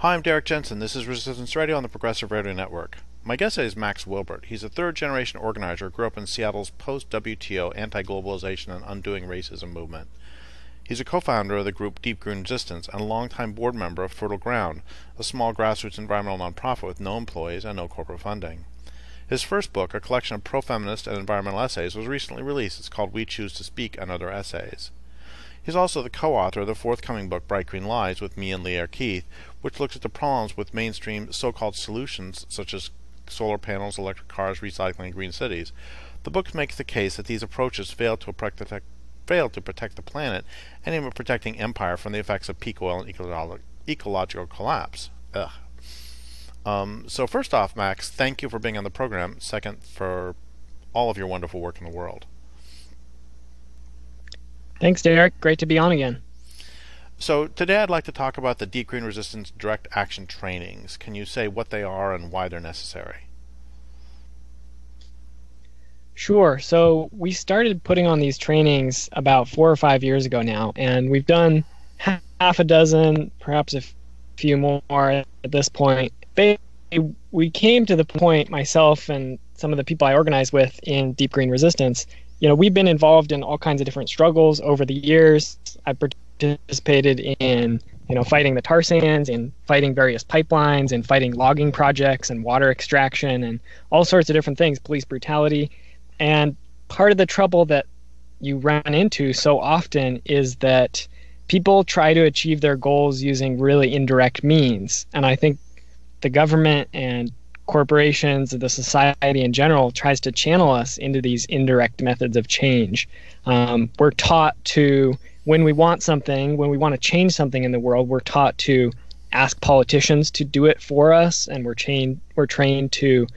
Hi, I'm Derek Jensen. This is Resistance Radio on the Progressive Radio Network. My guest today is Max Wilbert. He's a third-generation organizer who grew up in Seattle's post-WTO anti-globalization and undoing racism movement. He's a co-founder of the group Deep Green Resistance and a longtime board member of Fertile Ground, a small grassroots environmental nonprofit with no employees and no corporate funding. His first book, a collection of pro-feminist and environmental essays, was recently released. It's called We Choose to Speak and Other Essays. He's also the co-author of the forthcoming book Bright Green Lies with me and Leah Keith, which looks at the problems with mainstream so-called solutions such as solar panels, electric cars, recycling, and green cities. The book makes the case that these approaches fail to protect the planet and even protecting empire from the effects of peak oil and ecological collapse. So first off, Max, thank you for being on the program. Second, for all of your wonderful work in the world. Thanks, Derek. Great to be on again. So today I'd like to talk about the Deep Green Resistance Direct Action Trainings. Can you say what they are and why they're necessary? Sure. So we started putting on these trainings about 4 or 5 years ago now, and we've done half a dozen, perhaps a few more at this point. We came to the point, myself and some of the people I organized with in Deep Green Resistance, we've been involved in all kinds of different struggles over the years. I participated in, fighting the tar sands and fighting various pipelines and fighting logging projects and water extraction and all sorts of different things, police brutality. And part of the trouble that you run into so often is that people try to achieve their goals using really indirect means. And I think the government and corporations and the society in general tries to channel us into these indirect methods of change. We're taught to, when we want to change something in the world, we're taught to ask politicians to do it for us, and we're trained to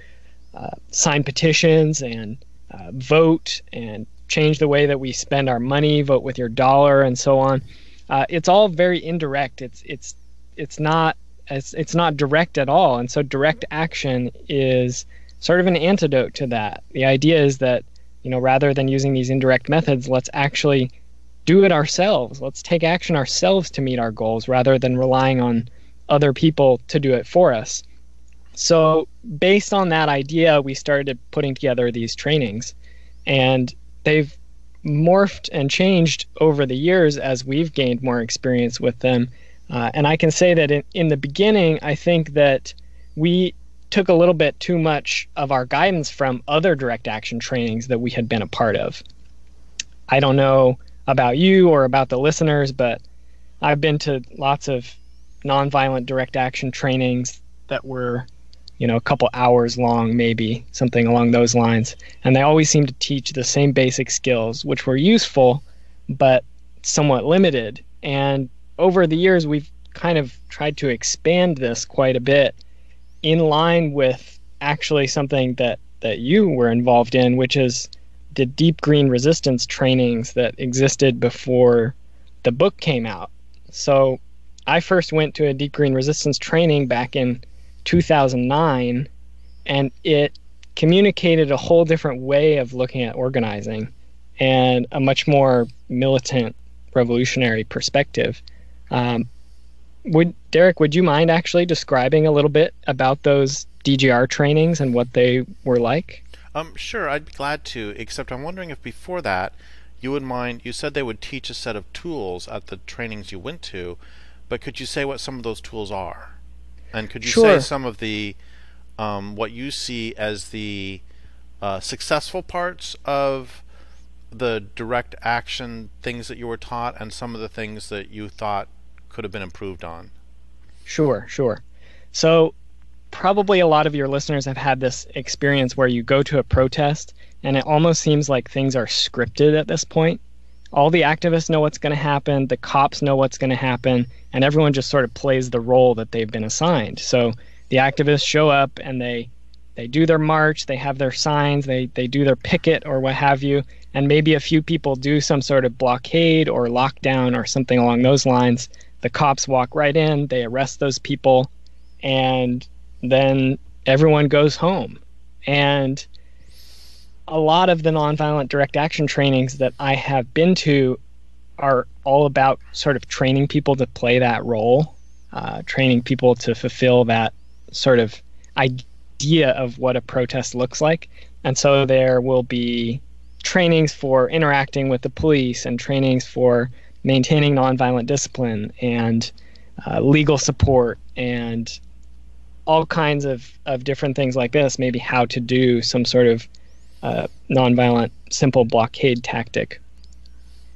sign petitions and vote and change the way that we spend our money, vote with your dollar, and so on. It's all very indirect. It's not direct at all. And so direct action is sort of an antidote to that. The idea is that, rather than using these indirect methods, let's actually do it ourselves. Let's take action ourselves to meet our goals rather than relying on other people to do it for us. So based on that idea, we started putting together these trainings, and they've morphed and changed over the years as we've gained more experience with them. And I can say that in the beginning, I think that we took a little bit too much of our guidance from other direct action trainings that we had been a part of. I don't know about you or about the listeners, but I've been to lots of nonviolent direct action trainings that were, a couple hours long, maybe, something along those lines. And they always seem to teach the same basic skills, which were useful, but somewhat limited. And over the years, we've kind of tried to expand this quite a bit in line with actually something that you were involved in, which is the Deep Green Resistance trainings that existed before the book came out. So I first went to a Deep Green Resistance training back in 2009, and it communicated a whole different way of looking at organizing and a much more militant, revolutionary perspective. Derek, would you mind actually describing a little bit about those DGR trainings and what they were like? Sure, I'd be glad to, except I'm wondering if before that you would mind, you said they would teach a set of tools at the trainings you went to, but could you say what some of those tools are? And could you Sure. say some of the, what you see as the successful parts of the direct action things that you were taught and some of the things that you thought could have been improved on? Sure. So probably a lot of your listeners have had this experience where you go to a protest and it almost seems like things are scripted at this point. All the activists know what's going to happen, the cops know what's going to happen, and everyone just sort of plays the role that they've been assigned. So the activists show up and they do their march, they have their signs, they do their picket or what have you, and maybe a few people do some sort of blockade or lockdown or something along those lines. The cops walk right in, they arrest those people, and then everyone goes home. And a lot of the nonviolent direct action trainings that I have been to are all about sort of training people to play that role. training people to fulfill that sort of idea of what a protest looks like. And so there will be trainings for interacting with the police and trainings for maintaining nonviolent discipline and legal support and all kinds of different things like this, maybe how to do some sort of nonviolent, simple blockade tactic.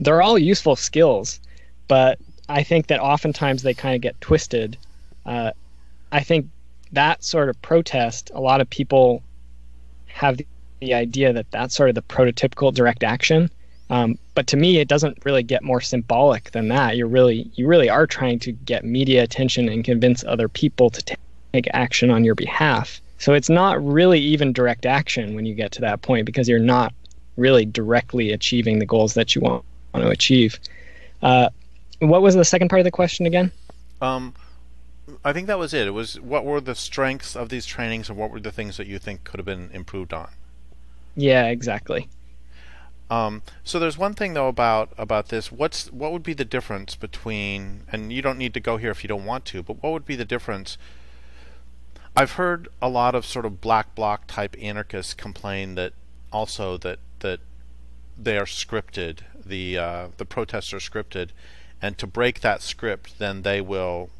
They're all useful skills, but I think that oftentimes they kind of get twisted. I think that sort of protest, a lot of people have the idea that that's sort of the prototypical direct action. But to me, it doesn't really get more symbolic than that. You really are trying to get media attention and convince other people to take action on your behalf. So it's not really even direct action when you get to that point, because you're not really directly achieving the goals that you want to achieve. What was the second part of the question again? I think that was it. It was, what were the strengths of these trainings and what were the things that you think could have been improved on? Yeah, exactly. So there's one thing though about this. What would be the difference between, and you don't need to go here if you don't want to, but what would be the difference? I've heard a lot of sort of black bloc type anarchists complain that also that they are scripted, the protests are scripted, and to break that script, then they will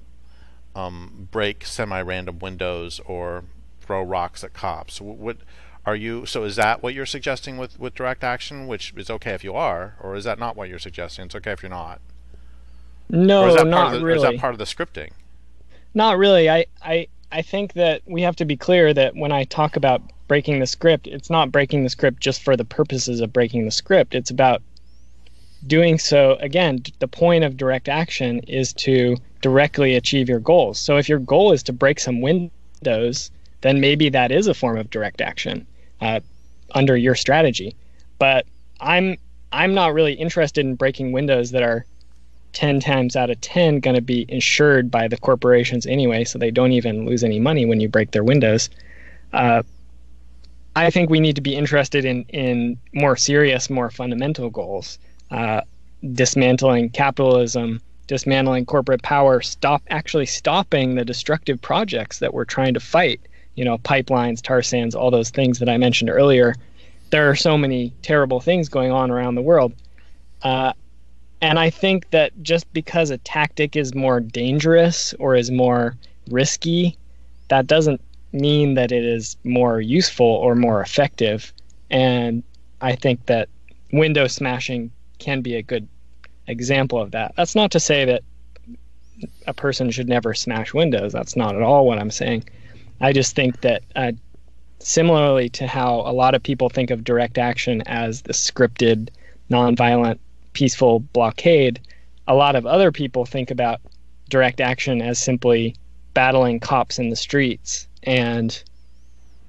break semi-random windows or throw rocks at cops. So is that what you're suggesting with direct action, which is okay if you are, or is that not what you're suggesting? It's okay if you're not. No, or is that not really. Or is that part of the scripting? Not really. I think that we have to be clear that when I talk about breaking the script, it's not breaking the script just for the purposes of breaking the script. It's about doing so, again, the point of direct action is to directly achieve your goals. So if your goal is to break some windows, then maybe that is a form of direct action under your strategy. But I'm not really interested in breaking windows that are 10 times out of 10 going to be insured by the corporations anyway, so they don't even lose any money when you break their windows. I think we need to be interested in more serious, more fundamental goals. Dismantling capitalism, dismantling corporate power, stopping the destructive projects that we're trying to fight. Pipelines, tar sands, all those things that I mentioned earlier. There are so many terrible things going on around the world. And I think that just because a tactic is more dangerous or is more risky, that doesn't mean that it is more useful or more effective. And I think that window smashing can be a good example of that. That's not to say that a person should never smash windows. That's not at all what I'm saying. I just think that similarly to how a lot of people think of direct action as the scripted, nonviolent, peaceful blockade, a lot of other people think about direct action as simply battling cops in the streets. And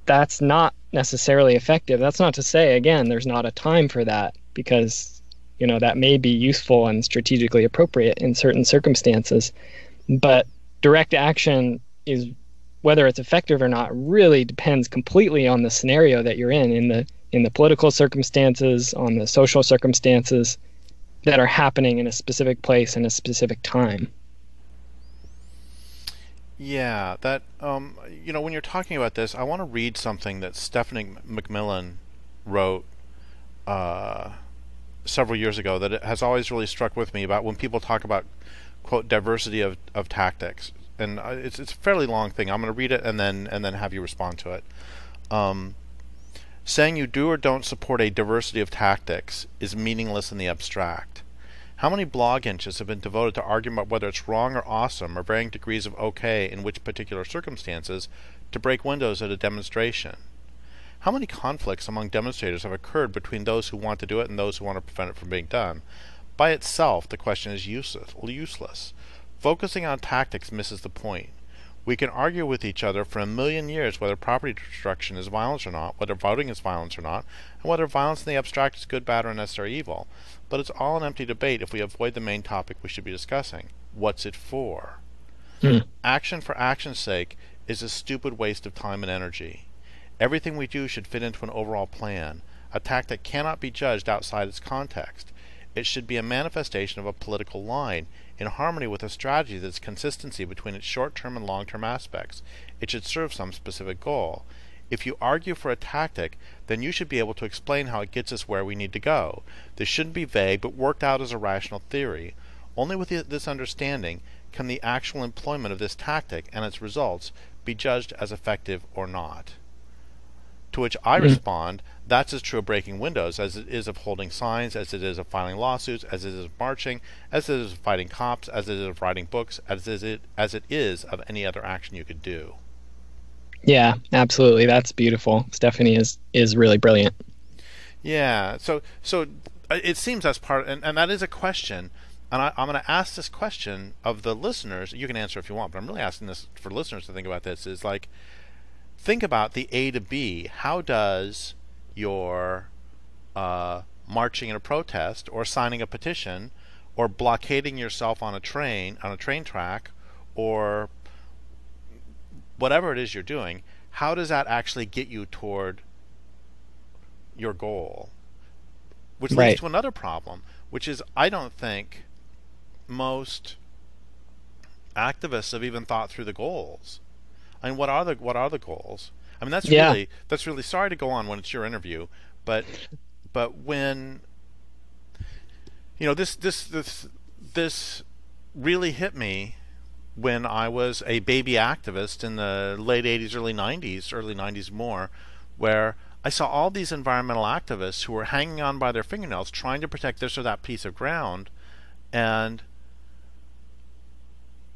that's not necessarily effective. That's not to say, again, there's not a time for that, because that may be useful and strategically appropriate in certain circumstances. But direct action is, whether it's effective or not, really depends completely on the scenario that you're in the political circumstances, on the social circumstances that are happening in a specific place and a specific time. Yeah, that when you're talking about this, I want to read something that Stephanie McMillan wrote several years ago that it has always really struck with me about when people talk about, quote, diversity of tactics. And it's a fairly long thing. I'm going to read it and then have you respond to it. Saying you do or don't support a diversity of tactics is meaningless in the abstract. How many blog inches have been devoted to arguing about whether it's wrong or awesome or varying degrees of okay in which particular circumstances to break windows at a demonstration? How many conflicts among demonstrators have occurred between those who want to do it and those who want to prevent it from being done? By itself, the question is useless. Focusing on tactics misses the point. We can argue with each other for a million years whether property destruction is violence or not, whether voting is violence or not, and whether violence in the abstract is good, bad, or necessary evil. But it's all an empty debate if we avoid the main topic we should be discussing. What's it for? Action for action's sake is a stupid waste of time and energy. Everything we do should fit into an overall plan. A tactic cannot be judged outside its context. It should be a manifestation of a political line, in harmony with a strategy that's consistency between its short-term and long-term aspects. It should serve some specific goal. If you argue for a tactic, then you should be able to explain how it gets us where we need to go. This shouldn't be vague, but worked out as a rational theory. Only with this understanding can the actual employment of this tactic and its results be judged as effective or not. To which I respond, that's as true of breaking windows as it is of holding signs, as it is of filing lawsuits, as it is of marching, as it is of fighting cops, as it is of writing books, as it is of any other action you could do. Yeah, absolutely. That's beautiful. Stephanie is really brilliant. Yeah. So it seems that's part, and that is a question. And I'm going to ask this question of the listeners. You can answer if you want, but I'm really asking this for listeners to think about this. Is like, think about the A to B. How does your marching in a protest, or signing a petition, or blockading yourself on a train track, or whatever it is you're doing, how does that actually get you toward your goal? Which leads to another problem, which is I don't think most activists have even thought through the goals. I mean, what are the goals? I mean, that's really sorry to go on when it's your interview, but when this really hit me when I was a baby activist in the late 80s, early 90s more, where I saw all these environmental activists who were hanging on by their fingernails trying to protect this or that piece of ground, and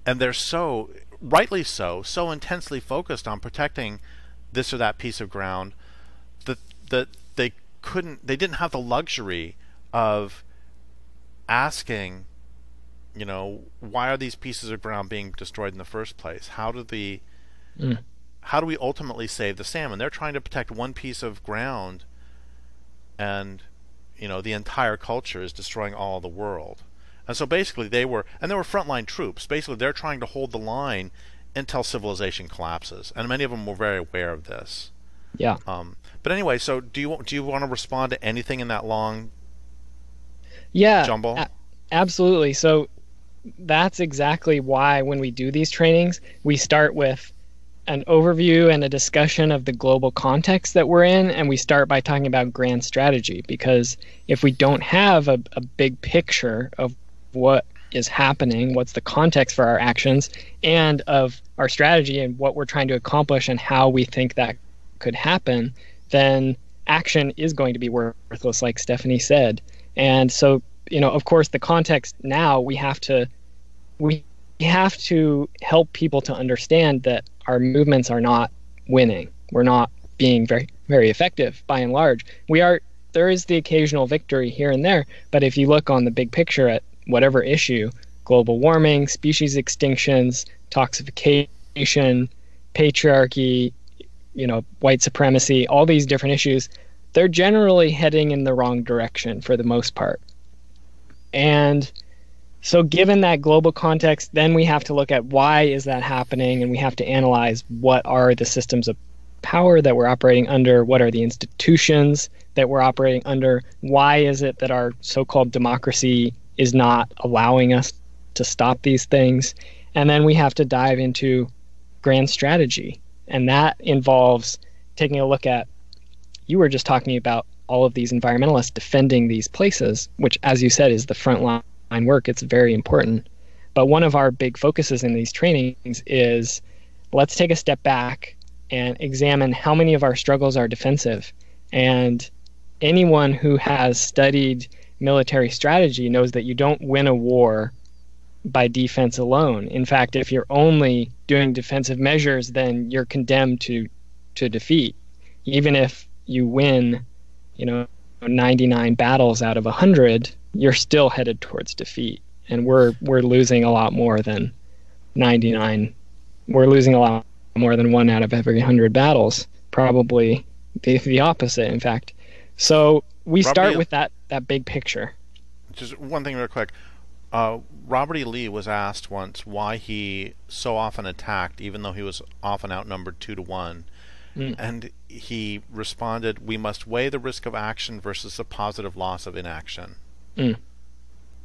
they're so, rightly so intensely focused on protecting this or that piece of ground that they didn't have the luxury of asking, why are these pieces of ground being destroyed in the first place? How do we ultimately save the salmon? They're trying to protect one piece of ground, and the entire culture is destroying all the world. And so basically they were frontline troops. Basically they're trying to hold the line until civilization collapses, and many of them were very aware of this. Yeah. But anyway, so do you want to respond to anything in that long jumble? Absolutely. So that's exactly why when we do these trainings, we start with an overview and a discussion of the global context that we're in, and we start by talking about grand strategy, because if we don't have a big picture of what is happening, what's the context for our actions, and of our strategy and what we're trying to accomplish and how we think that could happen, then action is going to be worthless, like Stephanie said. And so, of course, the context now, we have to help people to understand that our movements are not winning. We're not being very, very effective by and large. There is the occasional victory here and there, but if you look on the big picture at whatever issue, global warming, species extinctions, toxification, patriarchy, white supremacy, all these different issues, they're generally heading in the wrong direction for the most part. And so given that global context, then we have to look at why is that happening, and we have to analyze what are the systems of power that we're operating under, what are the institutions that we're operating under, why is it that our so-called democracy is not allowing us to stop these things, and then we have to dive into grand strategy. And that involves taking a look at, you were just talking about all of these environmentalists defending these places, which, as you said, is the front line work. It's very important. But one of our big focuses in these trainings is, let's take a step back and examine how many of our struggles are defensive. And anyone who has studied military strategy knows that you don't win a war by defense alone. In fact, if you're only doing defensive measures, then you're condemned to defeat. Even if you win, 99 battles out of 100, you're still headed towards defeat. And we're losing a lot more than 99. We're losing a lot more than 1 out of every 100 battles. Probably the opposite, in fact. So we start with that big picture. Just one thing real quick. Robert E. Lee was asked once why he so often attacked, even though he was often outnumbered 2-1. And he responded, "We must weigh the risk of action versus the positive loss of inaction."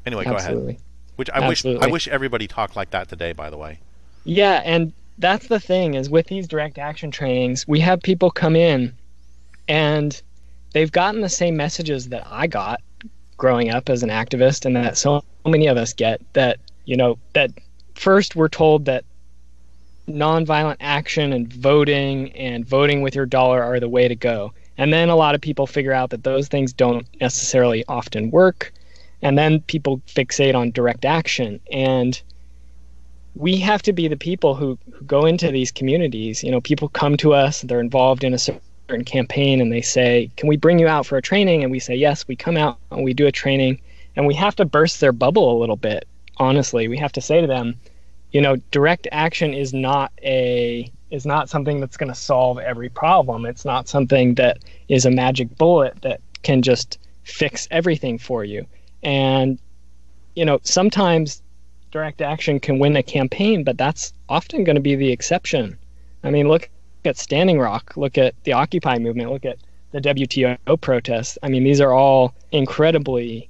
Anyway, go ahead. Absolutely. Which I Absolutely. wish everybody talked like that today, by the way. Yeah, and that's the thing is with these direct action trainings, we have people come in and they've gotten the same messages that I got growing up as an activist and that so many of us get that, that first we're told that nonviolent action and voting with your dollar are the way to go. And then a lot of people figure out that those things don't necessarily often work. And then people fixate on direct action. And we have to be the people who go into these communities. People come to us, they're involved in a certain campaign, and they say, "Can we bring you out for a training?" And we say, "Yes." We come out and we do a training, and we have to burst their bubble a little bit. Honestly, we have to say to them, direct action is not something that's going to solve every problem. It's not something that is a magic bullet that can just fix everything for you. And sometimes direct action can win a campaign, but that's often going to be the exception. I mean, look at Standing Rock, look at the Occupy movement, look at the WTO protests. I mean, these are all incredibly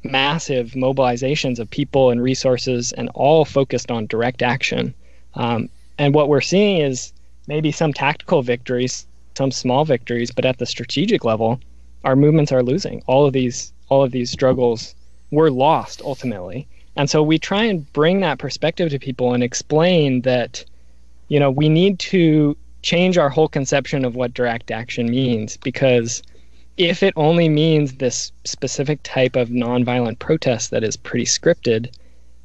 massive mobilizations of people and resources and all focused on direct action. And what we're seeing is maybe some tactical victories, some small victories, but at the strategic level, our movements are losing. All of these struggles were lost ultimately. And so we try and bring that perspective to people and explain that, we need to change our whole conception of what direct action means, because if it only means this specific type of nonviolent protest that is pretty scripted,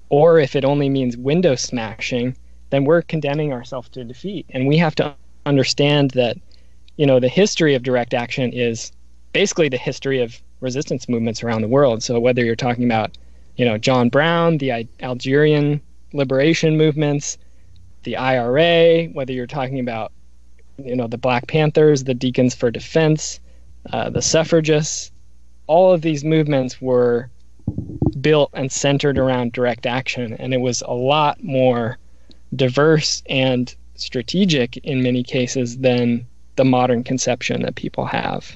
or if it only means window smashing, then we're condemning ourselves to defeat. And we have to understand that, the history of direct action is basically the history of resistance movements around the world. So whether you're talking about, John Brown, the Algerian liberation movements, the IRA, whether you're talking about, the Black Panthers, the Deacons for Defense, the suffragists, all of these movements were built and centered around direct action. And it was a lot more diverse and strategic in many cases than the modern conception that people have.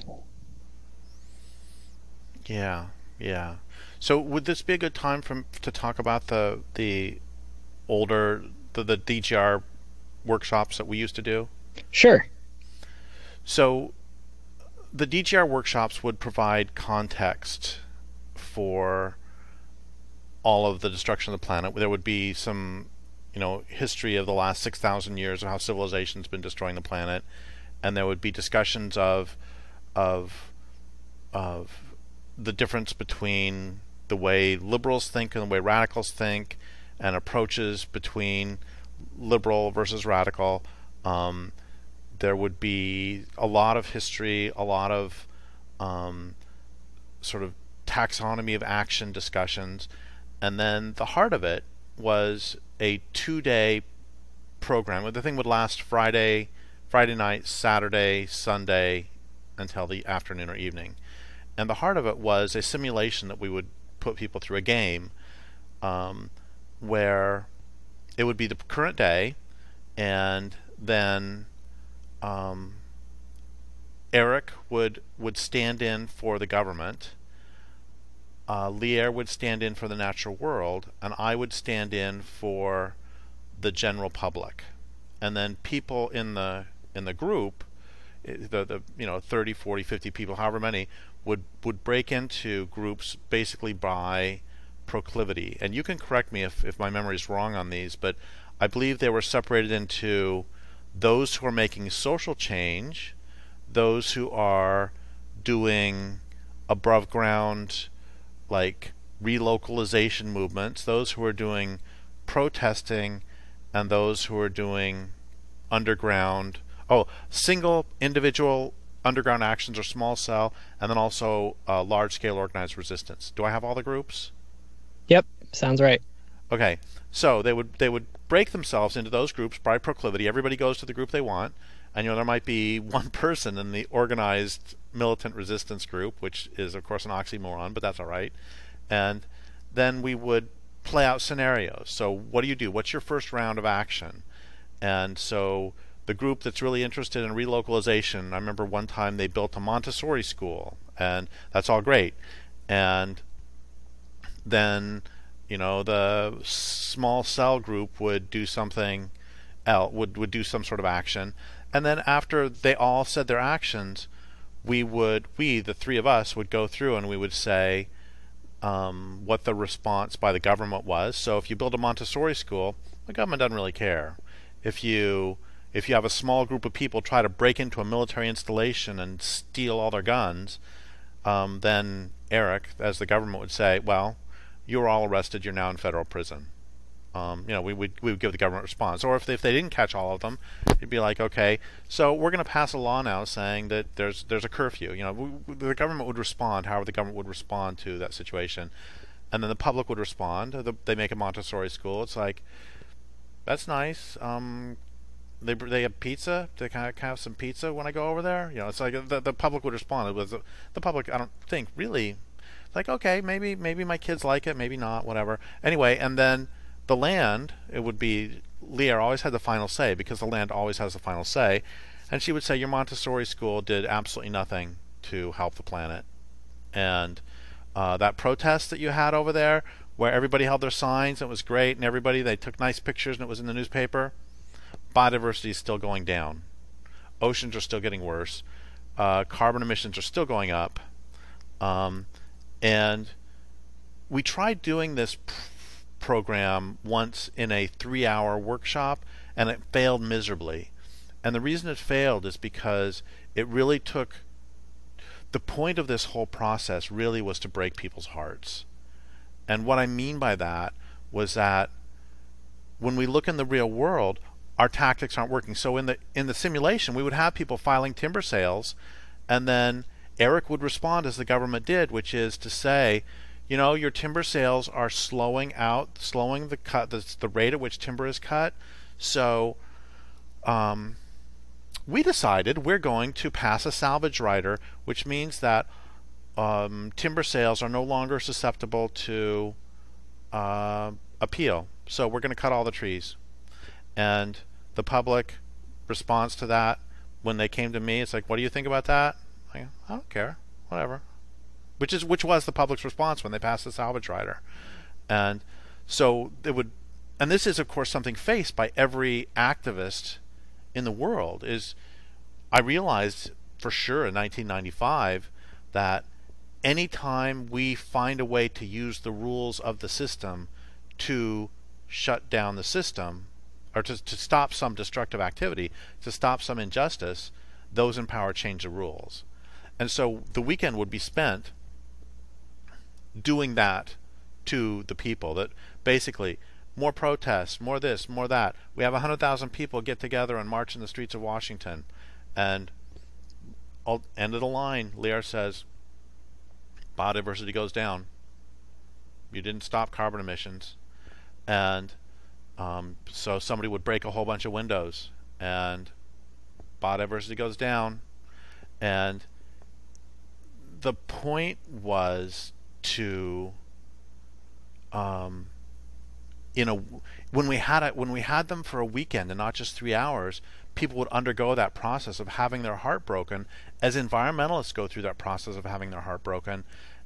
Yeah, yeah. So would this be a good time to talk about the older the DGR workshops that we used to do? Sure. So the DGR workshops would provide context for all of the destruction of the planet. There would be some, history of the last 6,000 years of how civilization's been destroying the planet, and there would be discussions of the difference between the way liberals think and the way radicals think, and approaches between liberal versus radical. There would be a lot of history, a lot of sort of taxonomy of action discussions, and then the heart of it was a 2-day program. The thing would last Friday night, Saturday, Sunday, until the afternoon or evening. And the heart of it was a simulation that we would put people through, a game, where it would be the current day, and then Eric would stand in for the government, Lier would stand in for the natural world, and I would stand in for the general public. And then people in the group, the 30, 40, 50 people, however many, would break into groups basically by proclivity. And you can correct me if my memory is wrong on these, but I believe they were separated into those who are making social change, those who are doing above ground, like relocalization movements, those who are doing protesting, and those who are doing underground, single individual underground actions or small cell, and then also large scale organized resistance. Do I have all the groups? Yep, sounds right. Okay, so they would break themselves into those groups by proclivity. Everybody goes to the group they want, and there might be one person in the organized militant resistance group, which is of course an oxymoron, but that's all right. And then we would play out scenarios. So what do you do? What's your first round of action? And so the group that's really interested in relocalization, I remember one time they built a Montessori school, and that's all great. And then the small cell group would do something else, would do some sort of action, and then after they all said their actions, we, the three of us, would go through and we would say what the response by the government was. So if you build a Montessori school, the government doesn't really care. If you have a small group of people try to break into a military installation and steal all their guns, then Eric, as the government would say, well, you were all arrested, you're now in federal prison. We would give the government a response. Or if they didn't catch all of them, it'd be like, okay, so we're going to pass a law now saying that there's a curfew. The government would respond however the government would respond to that situation. And then the public would respond. They make a Montessori school. It's like, that's nice. They have pizza. They kind of have some pizza when I go over there. It's like the public would respond. It was the public. I don't think really. It's like, okay, maybe my kids like it, maybe not, whatever. Anyway, and then the land, it would be Leah always had the final say, because the land always has the final say, and she would say your Montessori school did absolutely nothing to help the planet, and that protest that you had over there, where everybody held their signs, it was great, and they took nice pictures, and it was in the newspaper. Biodiversity is still going down. Oceans are still getting worse. Carbon emissions are still going up. And we tried doing this program once in a 3-hour workshop, and it failed miserably. And the reason it failed is because it really took... The point of this whole process really was to break people's hearts. And what I mean by that was that when we look in the real world, our tactics aren't working. So in the simulation, we would have people filing timber sales, and then Eric would respond as the government did, which is to say, your timber sales are slowing the rate at which timber is cut. So we decided we're going to pass a salvage rider, which means that timber sales are no longer susceptible to appeal. So we're going to cut all the trees. And the public response to that, when they came to me, it's like, what do you think about that? I don't care, whatever. Which was the public's response when they passed the salvage rider. And so and this is of course something faced by every activist in the world. I realized for sure in 1995 that anytime we find a way to use the rules of the system to shut down the system, or to stop some destructive activity, to stop some injustice, those in power change the rules. And so the weekend would be spent doing that to the people, that basically more protests, more this, more that. We have 100,000 people get together and march in the streets of Washington, and end of the line, Lear says, biodiversity goes down. You didn't stop carbon emissions. And so somebody would break a whole bunch of windows, and biodiversity goes down. And the point was to when we had them for a weekend and not just 3 hours, people would undergo that process of having their heart broken, as environmentalists go through that process of having their heart broken.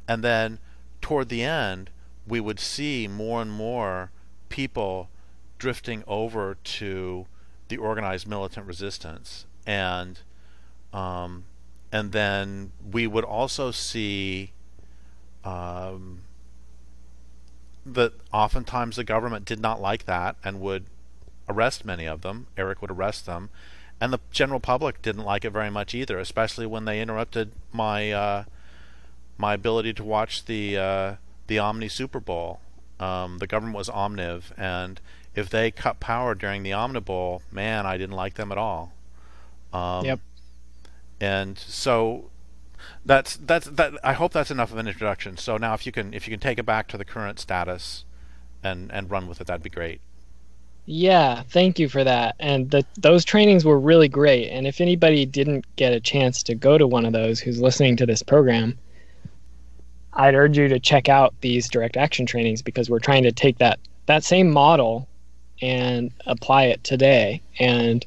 And then toward the end, we would see more and more people drifting over to the organized militant resistance, and then we would also see that oftentimes the government did not like that and would arrest many of them. Eric would arrest them, and the general public didn't like it very much either, especially when they interrupted my ability to watch the Omni Super Bowl. The government was omniv, and if they cut power during the Omni Bowl, man, I didn't like them at all. Yep. And so that's I hope that's enough of an introduction. So now if you can take it back to the current status and run with it, that'd be great. Yeah, thank you for that. And those trainings were really great. And if anybody didn't get a chance to go to one of those who's listening to this program, I'd urge you to check out these direct action trainings, because we're trying to take that same model and apply it today. And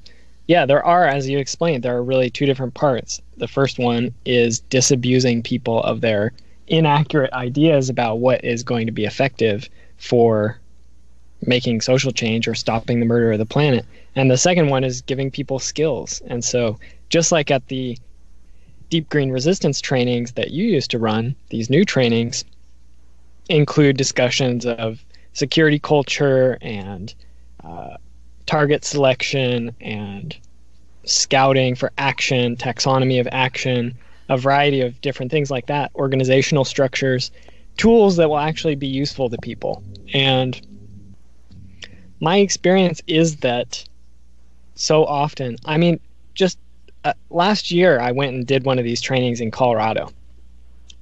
yeah, there are, as you explained, there are really two different parts. The first one is disabusing people of their inaccurate ideas about what is going to be effective for making social change or stopping the murder of the planet. And the second one is giving people skills. And so just like at the deep green resistance trainings that you used to run, these new trainings include discussions of security culture and target selection and scouting for action, taxonomy of action, a variety of different things like that, organizational structures, tools that will actually be useful to people. And my experience is that so often, I mean, just last year I went and did one of these trainings in Colorado,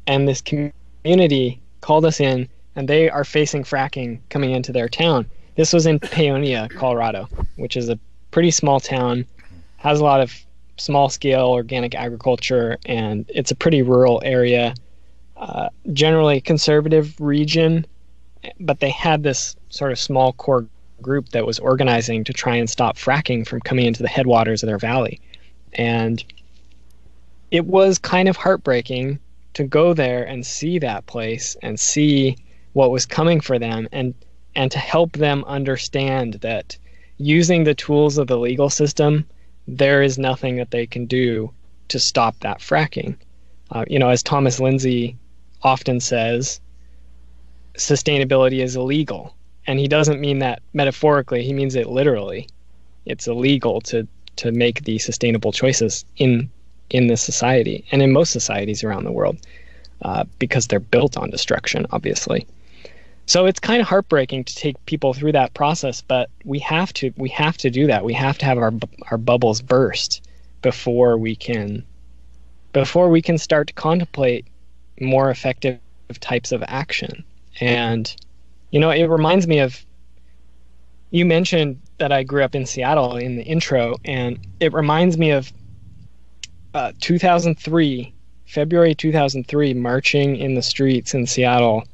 and this community called us in, and they are facing fracking coming into their town. This was in Paonia, Colorado, which is a pretty small town, has a lot of small-scale organic agriculture, and it's a pretty rural area, generally conservative region, but they had this sort of small core group that was organizing to try and stop fracking from coming into the headwaters of their valley. And it was kind of heartbreaking to go there and see that place and see what was coming for them, and to help them understand that using the tools of the legal system, there is nothing that they can do to stop that fracking. As Thomas Lindsay often says, sustainability is illegal. And he doesn't mean that metaphorically, he means it literally. It's illegal to make the sustainable choices in this society and in most societies around the world, because they're built on destruction, obviously. So it's kind of heartbreaking to take people through that process, but we have to do that. We have to have our bubbles burst before we can start to contemplate more effective types of action. And it reminds me of, you mentioned that I grew up in Seattle in the intro, and it reminds me of 2003, February 2003, marching in the streets in Seattle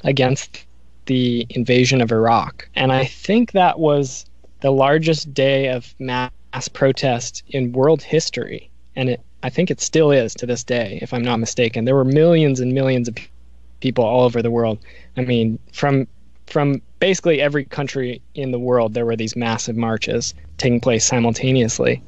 against the invasion of Iraq. And I think that was the largest day of mass protest in world history. And I think it still is to this day, if I'm not mistaken. There were millions and millions of people all over the world. I mean, from basically every country in the world, there were these massive marches taking place simultaneously.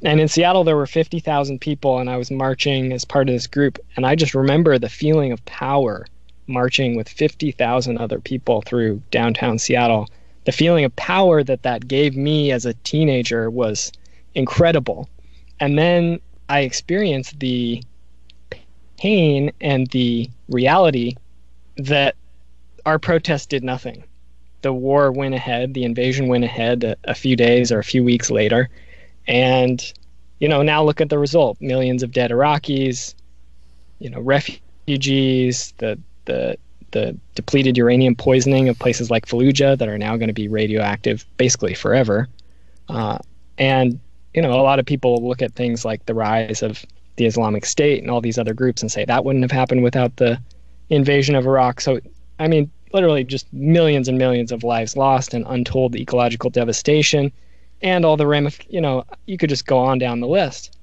And in Seattle, there were 50,000 people, and I was marching as part of this group. And I just remember the feeling of power marching with 50,000 other people through downtown Seattle. The feeling of power that gave me as a teenager was incredible. And then I experienced the pain and the reality that our protest did nothing. The war went ahead, the invasion went ahead a few days or a few weeks later. And, now look at the result. Millions of dead Iraqis, refugees, the depleted uranium poisoning of places like Fallujah that are now going to be radioactive basically forever. And, a lot of people look at things like the rise of the Islamic State and all these other groups and say that wouldn't have happened without the invasion of Iraq. So, I mean, literally just millions and millions of lives lost and untold ecological devastation and all the you could just go on down the list.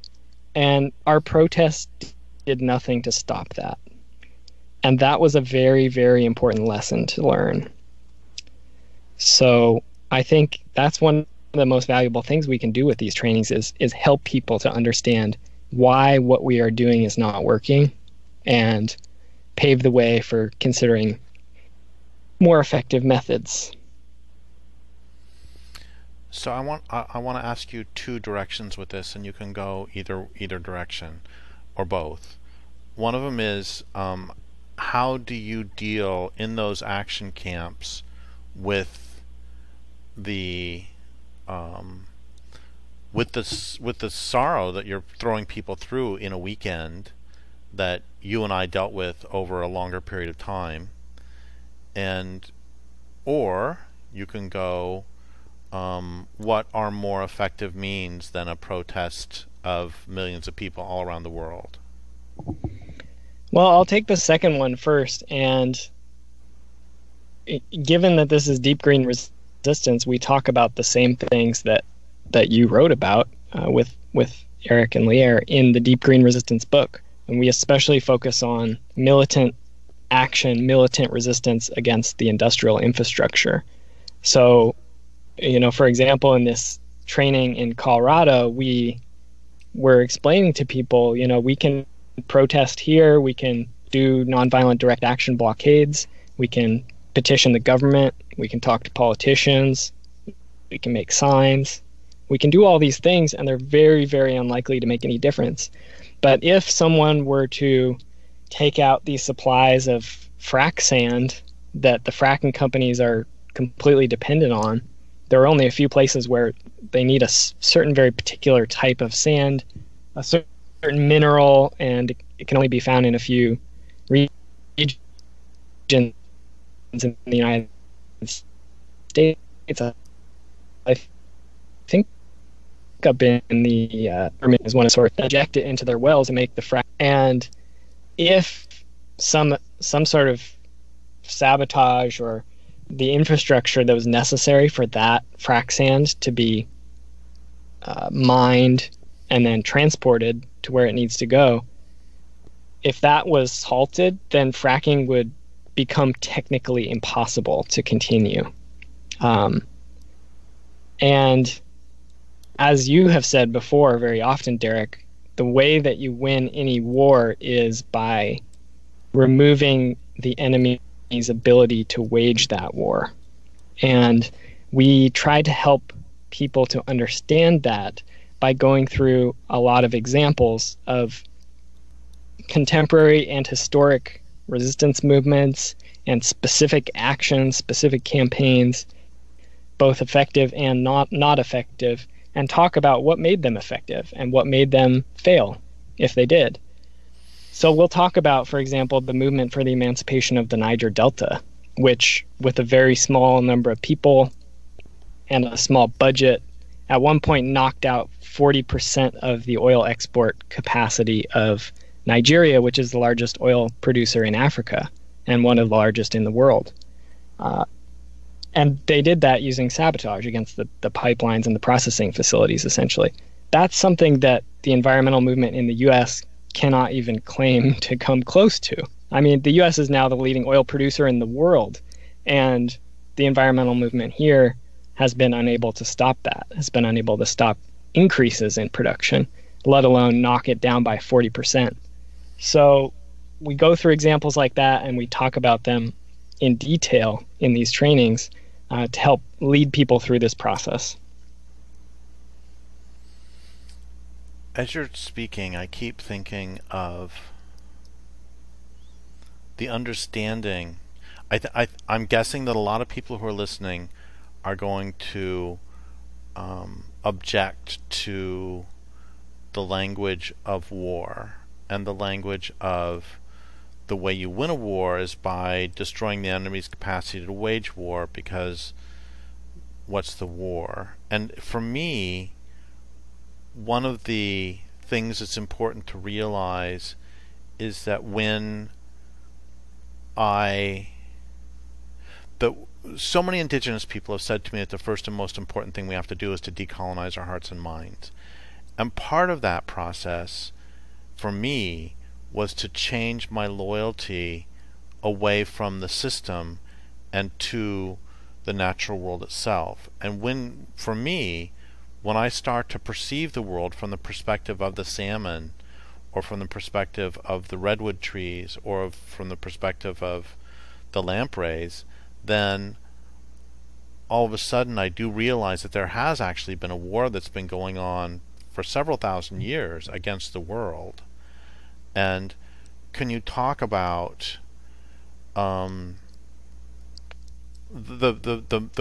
And our protest did nothing to stop that. And that was a very, very important lesson to learn. So I think that's one of the most valuable things we can do with these trainings is help people to understand why what we are doing is not working and pave the way for considering more effective methods. So I want to ask you two directions with this, and you can go either direction or both. One of them is how do you deal in those action camps with the sorrow that you're throwing people through in a weekend that you and I dealt with over a longer period of time, or you can go what are more effective means than a protest of millions of people all around the world? Well, I'll take the second one first. And given that this is deep green resistance, we talk about the same things that you wrote about with Eric and Lier in the Deep Green Resistance book. And we especially focus on militant action, militant resistance against the industrial infrastructure. So, for example, in this training in Colorado, we were explaining to people, we can protest here, we can do nonviolent direct action blockades, we can petition the government, we can talk to politicians, we can make signs, we can do all these things, and they're very, very unlikely to make any difference. But if someone were to take out these supplies of frac sand that the fracking companies are completely dependent on, there are only a few places where they need a certain very particular type of sand, a certain mineral, and it can only be found in a few regions in the United States. I think up in the government is one to sort of inject it into their wells and make the frac. And if some sort of sabotage or the infrastructure that was necessary for that frac sand to be mined and then transported to where it needs to go, if that was halted, then fracking would become technically impossible to continue. And as you have said before very often, Derek, the way that you win any war is by removing the enemy's ability to wage that war. And we try to help people to understand that by going through a lot of examples of contemporary and historic resistance movements and specific actions, specific campaigns, both effective and not effective, and talk about what made them effective and what made them fail if they did. So we'll talk about, for example, the movement for the emancipation of the Niger Delta, which, with a very small number of people and a small budget, at one point knocked out 40% of the oil export capacity of Nigeria, which is the largest oil producer in Africa and one of the largest in the world. And they did that using sabotage against the pipelines and the processing facilities, essentially. That's something that the environmental movement in the U.S. cannot even claim to come close to. I mean, the U.S. is now the leading oil producer in the world, and the environmental movement here has been unable to stop that, has been unable to stop increases in production, let alone knock it down by 40%. So we go through examples like that, and we talk about them in detail in these trainings to help lead people through this process. As you're speaking, I keep thinking of the understanding. I'm guessing that a lot of people who are listening are going to object to the language of war and the language of the way you win a war is by destroying the enemy's capacity to wage war, because what's the war? And for me, one of the things that's important to realize is that so many indigenous people have said to me that the first and most important thing we have to do is to decolonize our hearts and minds. And part of that process, for me, was to change my loyalty away from the system and to the natural world itself. And for me, when I start to perceive the world from the perspective of the salmon, or from the perspective of the redwood trees, or from the perspective of the lampreys, then all of a sudden I do realize that there has actually been a war that's been going on for several thousand years against the world. And can you talk about the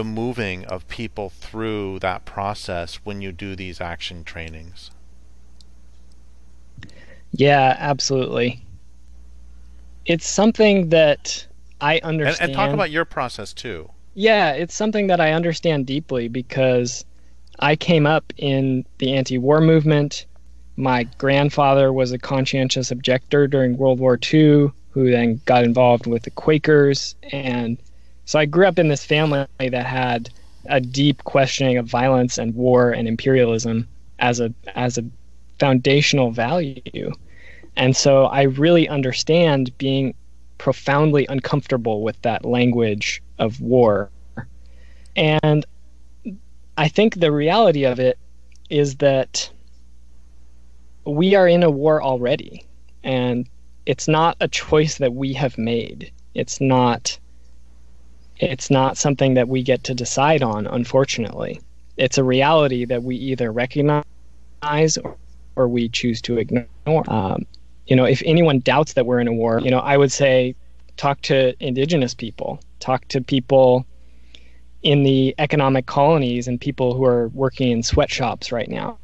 moving of people through that process when you do these action trainings? Yeah, absolutely. It's something that I understand. And talk about your process too. Yeah, it's something that I understand deeply because I came up in the anti-war movement. My grandfather was a conscientious objector during World War II, who then got involved with the Quakers. And so I grew up in this family that had a deep questioning of violence and war and imperialism as a foundational value. And so I really understand being profoundly uncomfortable with that language of war. And I think the reality of it is that we are in a war already, and it's not a choice that we have made. It's not something that we get to decide on, unfortunately. It's a reality that we either recognize or we choose to ignore. If anyone doubts that we're in a war, I would say talk to indigenous people, talk to people in the economic colonies and people who are working in sweatshops right now.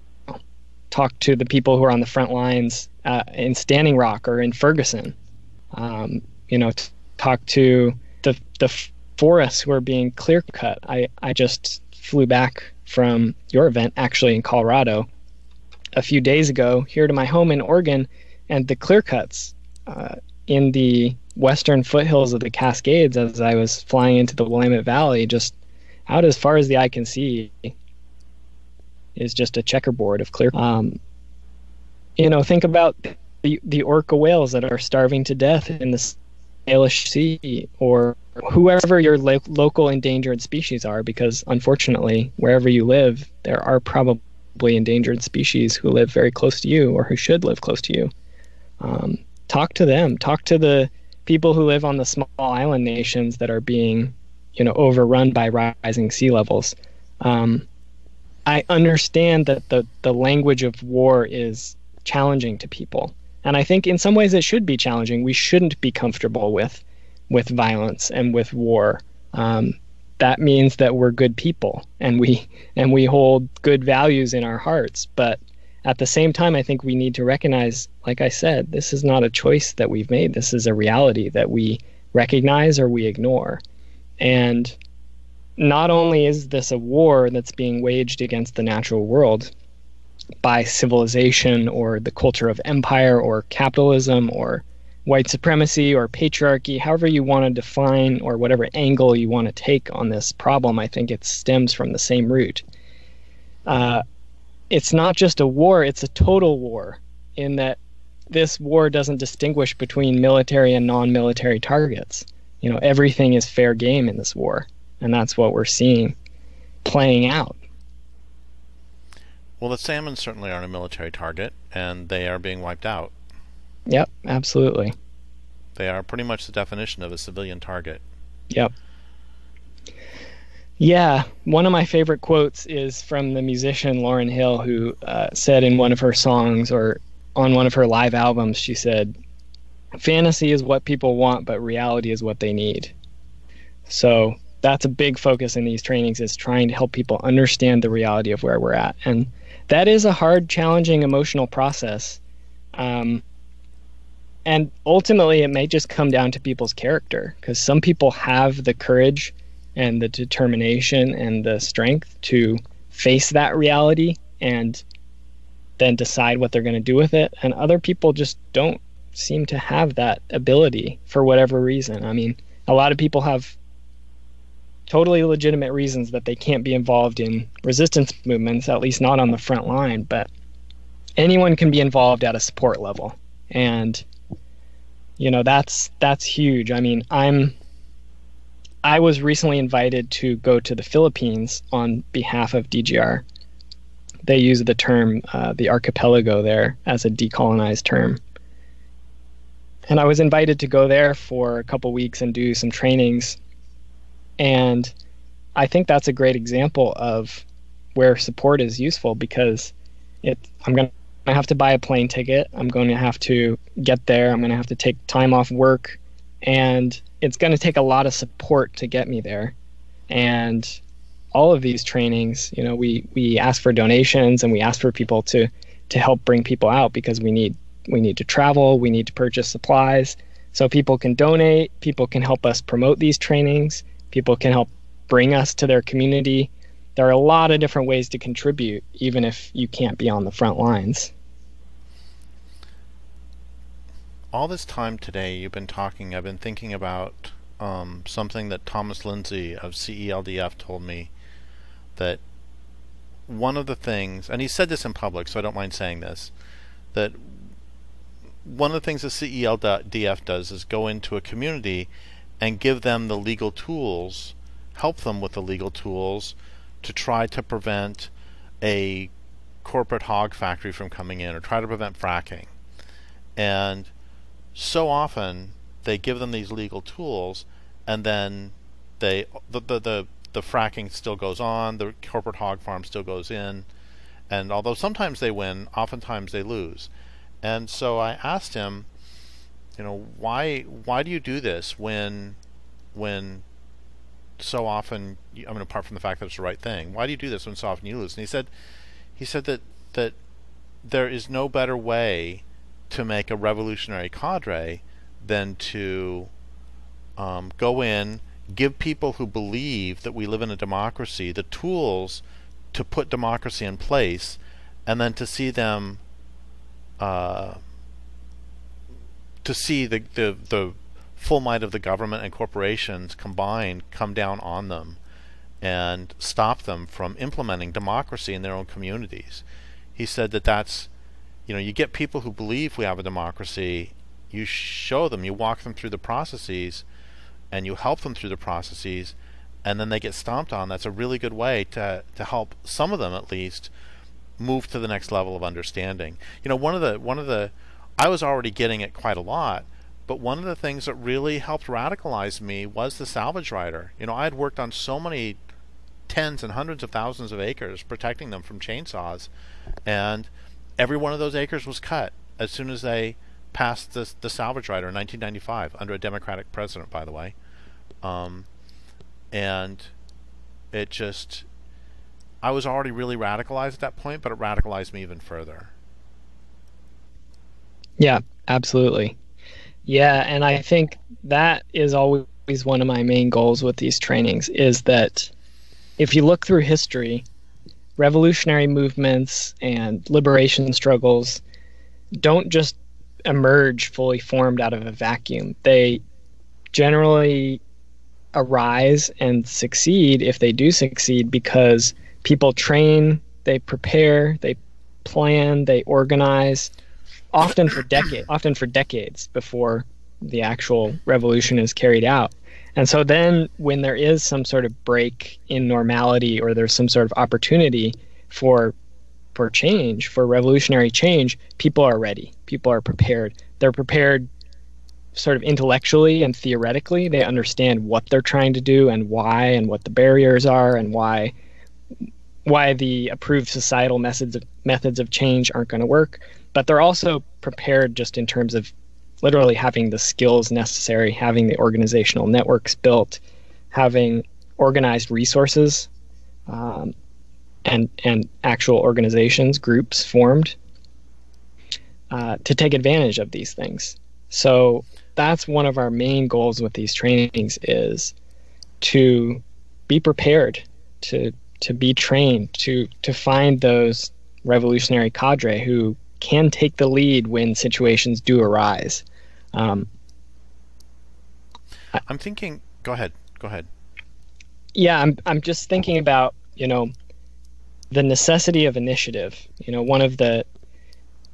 Talk to the people who are on the front lines in Standing Rock or in Ferguson. Talk to the forests who are being clear cut. I just flew back from your event, actually in Colorado, a few days ago here to my home in Oregon, and the clear cuts in the western foothills of the Cascades as I was flying into the Willamette Valley, just out as far as the eye can see, is just a checkerboard of clear. Think about the orca whales that are starving to death in the Salish Sea, or whoever your local endangered species are, because unfortunately, wherever you live, there are probably endangered species who live very close to you or who should live close to you. Talk to them. Talk to the people who live on the small island nations that are being, overrun by rising sea levels. I understand that the language of war is challenging to people. And I think in some ways it should be challenging. We shouldn't be comfortable with violence and with war. That means that we're good people and we hold good values in our hearts. But at the same time, I think we need to recognize, like I said, this is not a choice that we've made. This is a reality that we recognize or we ignore. And not only is this a war that's being waged against the natural world by civilization or the culture of empire or capitalism or white supremacy or patriarchy, however you want to define or whatever angle you want to take on this problem, I think it stems from the same root. It's not just a war, it's a total war, in that this war doesn't distinguish between military and non-military targets. Everything is fair game in this war, and that's what we're seeing playing out. Well, the salmon certainly aren't a military target, and they are being wiped out. Yep, absolutely. They are pretty much the definition of a civilian target. Yep. Yeah, one of my favorite quotes is from the musician Lauryn Hill, who said in one of her songs or on one of her live albums, she said, "Fantasy is what people want, but reality is what they need." So that's a big focus in these trainings, is trying to help people understand the reality of where we're at. And that is a hard, challenging, emotional process. And ultimately, it may just come down to people's character, because some people have the courage and the determination and the strength to face that reality and then decide what they're going to do with it. And other people just don't seem to have that ability for whatever reason. I mean, a lot of people have totally legitimate reasons that they can't be involved in resistance movements, at least not on the front line, but anyone can be involved at a support level. And that's huge. I mean, I was recently invited to go to the Philippines on behalf of DGR. They use the term the archipelago there as a decolonized term. And I was invited to go there for a couple weeks and do some trainings. And I think that's a great example of where support is useful, because I'm going to have to buy a plane ticket. I'm going to have to get there. I'm going to have to take time off work. And it's going to take a lot of support to get me there. And all of these trainings, we ask for donations and we ask for people to help bring people out, because we need to travel, we need to purchase supplies. So people can donate, people can help us promote these trainings, people can help bring us to their community. There are a lot of different ways to contribute, even if you can't be on the front lines. All this time today I've been thinking about something that Thomas Lindsay of CELDF told me, that one of the things, and he said this in public, so I don't mind saying this, that one of the things the CELDF does is go into a community and give them the legal tools, help them with the legal tools to try to prevent a corporate hog factory from coming in, or try to prevent fracking. And so often they give them these legal tools, and then the fracking still goes on, the corporate hog farm still goes in, and although sometimes they win, oftentimes they lose. And so I asked him, why do you do this when so often, apart from the fact that it's the right thing, why do you do this when so often you lose? And he said that there is no better way to make a revolutionary cadre than to go in, give people who believe that we live in a democracy the tools to put democracy in place, and then to see them to see the full might of the government and corporations combined come down on them and stop them from implementing democracy in their own communities. He said that's, you get people who believe we have a democracy, you show them, you walk them through the processes, and you help them through the processes, and then they get stomped on. That's a really good way to help some of them, at least, move to the next level of understanding. One of the I was already getting it quite a lot, but one of the things that really helped radicalize me was the salvage rider. I had worked on so many tens and hundreds of thousands of acres, protecting them from chainsaws, and every one of those acres was cut as soon as they passed the salvage rider in 1995, under a Democratic president, by the way. And it just, I was already really radicalized at that point, but it radicalized me even further. Yeah, absolutely. Yeah, and I think that is always one of my main goals with these trainings, is that if you look through history, revolutionary movements and liberation struggles don't just emerge fully formed out of a vacuum. They generally arise and succeed, if they do succeed, because people train, they prepare, they plan, they organize, often for decades before the actual revolution is carried out. And so then when there is some sort of break in normality, or there's some sort of opportunity for change, for revolutionary change, people are ready. People are prepared. They're prepared sort of intellectually and theoretically. They understand what they're trying to do and why, and what the barriers are, and why the approved societal methods of change aren't going to work. But they're also prepared just in terms of literally having the skills necessary, having the organizational networks built, having organized resources, and actual organizations, groups formed to take advantage of these things. So that's one of our main goals with these trainings, is to be prepared, to be trained, to find those revolutionary cadre who can take the lead when situations do arise. I'm thinking. Go ahead. Yeah, I'm just thinking about the necessity of initiative. One of the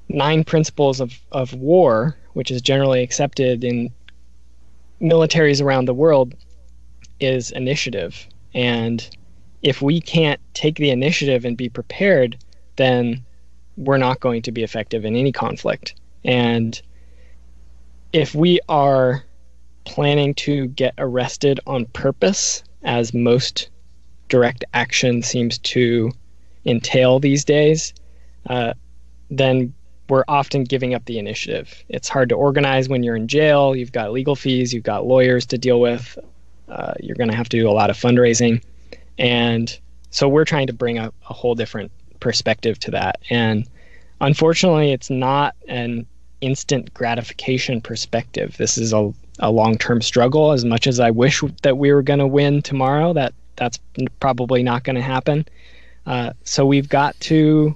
9 principles of war, which is generally accepted in militaries around the world, is initiative. And if we can't take the initiative and be prepared, then we're not going to be effective in any conflict. And if we are planning to get arrested on purpose, as most direct action seems to entail these days, then we're often giving up the initiative. It's hard to organize when you're in jail. You've got legal fees, you've got lawyers to deal with. You're going to have to do a lot of fundraising. And so we're trying to bring a whole different perspective to that. And unfortunately, it's not an instant gratification perspective. This is a long-term struggle. As much as I wish that we were going to win tomorrow, that's probably not going to happen. So we've got to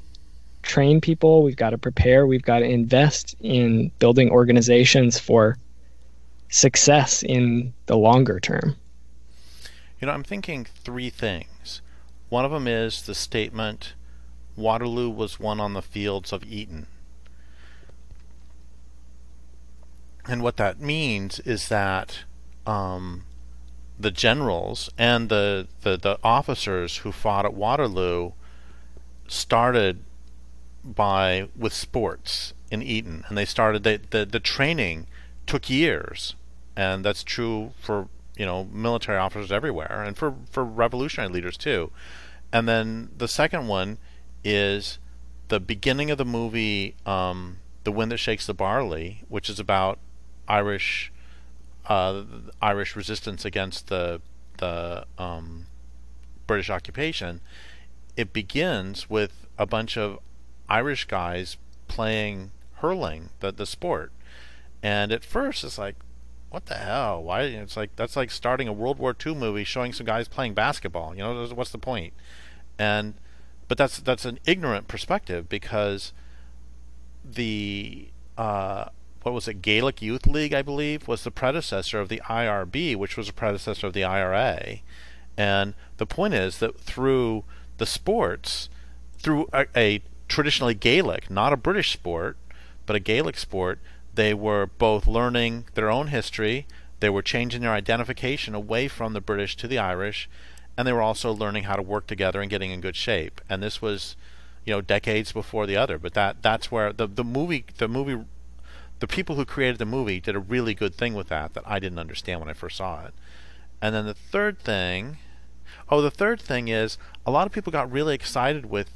train people, we've got to prepare, we've got to invest in building organizations for success in the longer term. I'm thinking 3 things. One of them is the statement, Waterloo was won on the fields of Eton. And what that means is that um, the generals and the officers who fought at Waterloo started by with sports in Eton, and they started the training took years, and that's true for military officers everywhere, and for revolutionary leaders too. And then the second one is the beginning of the movie, "The Wind That Shakes the Barley," which is about Irish Irish resistance against the British occupation. It begins with a bunch of Irish guys playing hurling, the sport. And at first it's like, what the hell? Why? It's like that's like starting a World War II movie showing some guys playing basketball. What's the point? And but that's an ignorant perspective, because the what was it, Gaelic Youth League, I believe, was the predecessor of the IRB, which was a predecessor of the IRA. And the point is that through the sports, through a traditionally Gaelic, not a British sport, but a Gaelic sport, they were both learning their own history, they were changing their identification away from the British to the Irish, and they were also learning how to work together and getting in good shape. And this was, decades before the other. But that's where the people who created the movie did a really good thing with that I didn't understand when I first saw it. And then the third thing is a lot of people got really excited with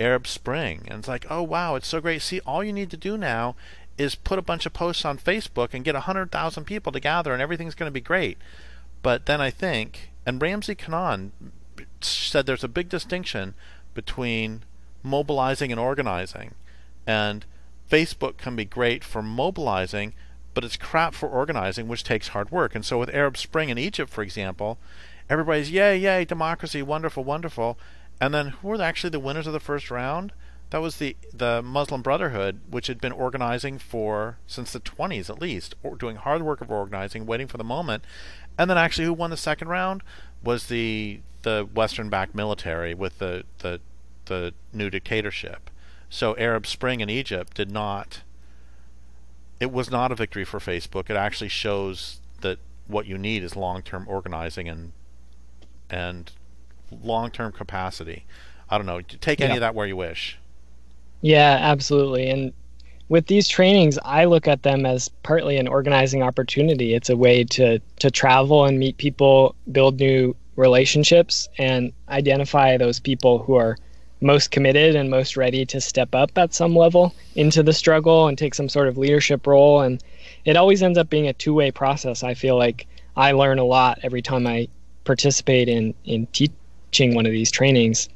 Arab Spring, and it's like, oh wow, it's so great. See, all you need to do now is put a bunch of posts on Facebook and get 100,000 people to gather, and everything's going to be great. But then I think, and Ramsey Kanaan said, there's a big distinction between mobilizing and organizing. And Facebook can be great for mobilizing, but it's crap for organizing, which takes hard work. And so with Arab Spring in Egypt, for example, everybody's yay, yay, democracy, wonderful, wonderful. And then who were actually the winners of the first round? That was the Muslim Brotherhood, which had been organizing since the 20s at least, doing hard work of organizing, waiting for the moment. And then actually who won the second round was the Western-backed military with the new dictatorship. So Arab Spring in Egypt it was not a victory for Facebook. It actually shows that what you need is long-term organizing and long-term capacity. I don't know. Take any of that where you wish. Yeah, absolutely. And with these trainings, I look at them as partly an organizing opportunity. It's a way to travel and meet people, build new relationships, and identify those people who are most committed and most ready to step up at some level into the struggle and take some sort of leadership role. And it always ends up being a two-way process. I feel like I learn a lot every time I participate in teaching one of these trainings.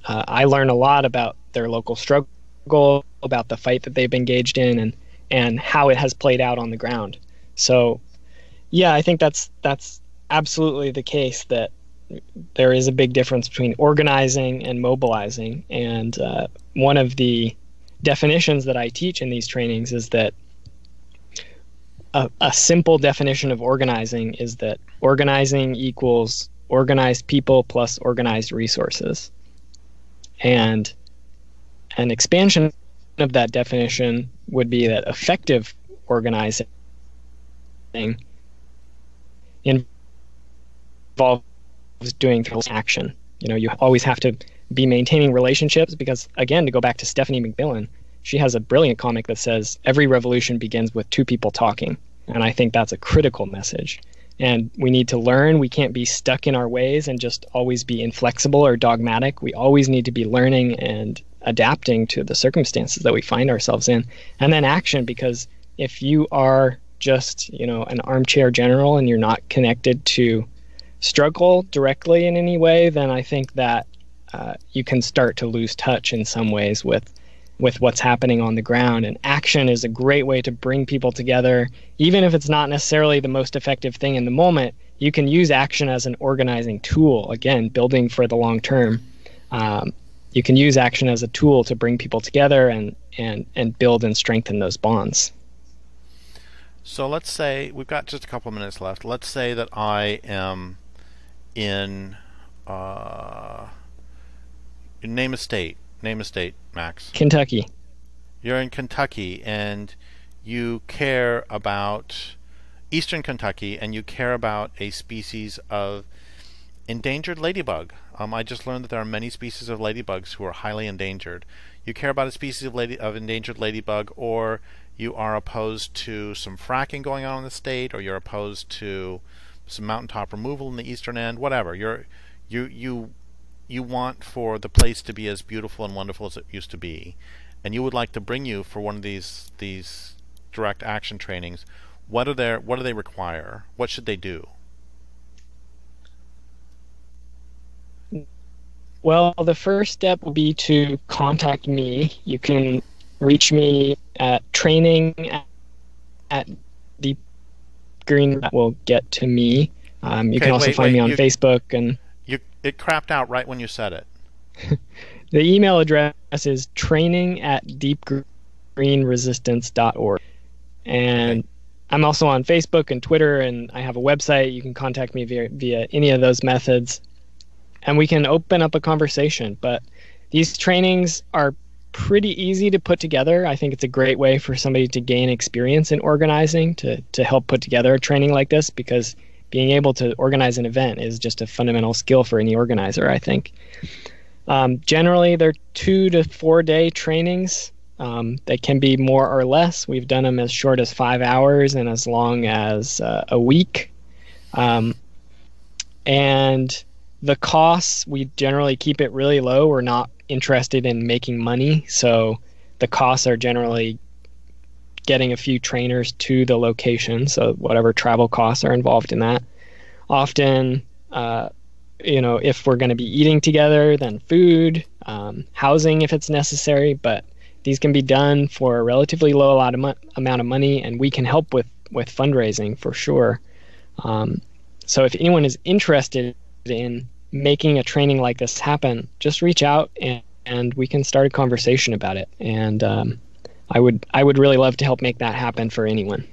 I learn a lot about their local struggle, about the fight that they've engaged in, and how it has played out on the ground. So yeah, I think that's absolutely the case, that there is a big difference between organizing and mobilizing. And one of the definitions that I teach in these trainings is that a simple definition of organizing is that organizing equals organized people plus organized resources. And an expansion of that definition would be that effective organizing involves doing action. You always have to be maintaining relationships, because, again, to go back to Stephanie McMillan, she has a brilliant comic that says every revolution begins with two people talking. And I think that's a critical message. And we need to learn. We can't be stuck in our ways and just always be inflexible or dogmatic. We always need to be learning and adapting to the circumstances that we find ourselves in. And then action, because if you are just, an armchair general and you're not connected to struggle directly in any way, then I think that you can start to lose touch in some ways with what's happening on the ground. And action is a great way to bring people together. Even if it's not necessarily the most effective thing in the moment, you can use action as an organizing tool. Again, building for the long term. You can use action as a tool to bring people together and build and strengthen those bonds. So let's say we've got just a couple of minutes left. Let's say that I am in name a state, Max. Kentucky. You're in Kentucky, and you care about eastern Kentucky, and you care about a species of endangered ladybug. I just learned that there are many species of ladybugs who are highly endangered. You care about a species of endangered ladybug, or you are opposed to some fracking going on in the state, or you're opposed to some mountaintop removal in the eastern end, whatever. You want for the place to be as beautiful and wonderful as it used to be, and you would like to bring you for one of these direct action trainings. What do they require? What should they do? Well, the first step will be to contact me. You can reach me at training@deepgreen. That will get to me. You can also find me on Facebook. And it crapped out right when you said it. The email address is training@deepgreenresistance.org. And I'm also on Facebook and Twitter, and I have a website. You can contact me via any of those methods, and we can open up a conversation. But these trainings are pretty easy to put together. I think it's a great way for somebody to gain experience in organizing, to help put together a training like this, because being able to organize an event is just a fundamental skill for any organizer, I think. Generally, they're 2 to 4 day trainings. They can be more or less. We've done them as short as 5 hours and as long as a week. And the costs, we generally keep it really low. We're not interested in making money, so the costs are generally getting a few trainers to the location, so whatever travel costs are involved in that. Often, if we're going to be eating together, then food, housing if it's necessary, but these can be done for a relatively low amount of money, and we can help with fundraising for sure. So if anyone is interested in making a training like this happen, just reach out and we can start a conversation about it. And I would really love to help make that happen for anyone.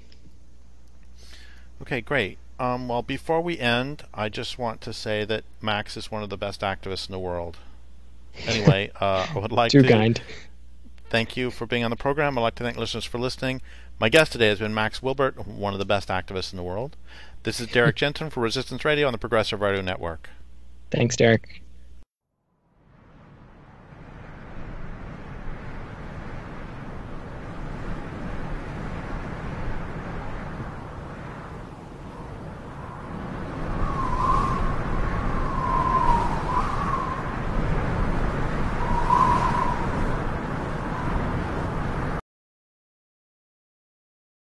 Okay, great. Well, before we end, I just want to say that Max is one of the best activists in the world. Anyway, I would like Too to kind. thank you for being on the program. I'd like to thank listeners for listening. My guest today has been Max Wilbert, one of the best activists in the world. This is Derek Jensen for Resistance Radio on the Progressive Radio Network. Thanks, Derek.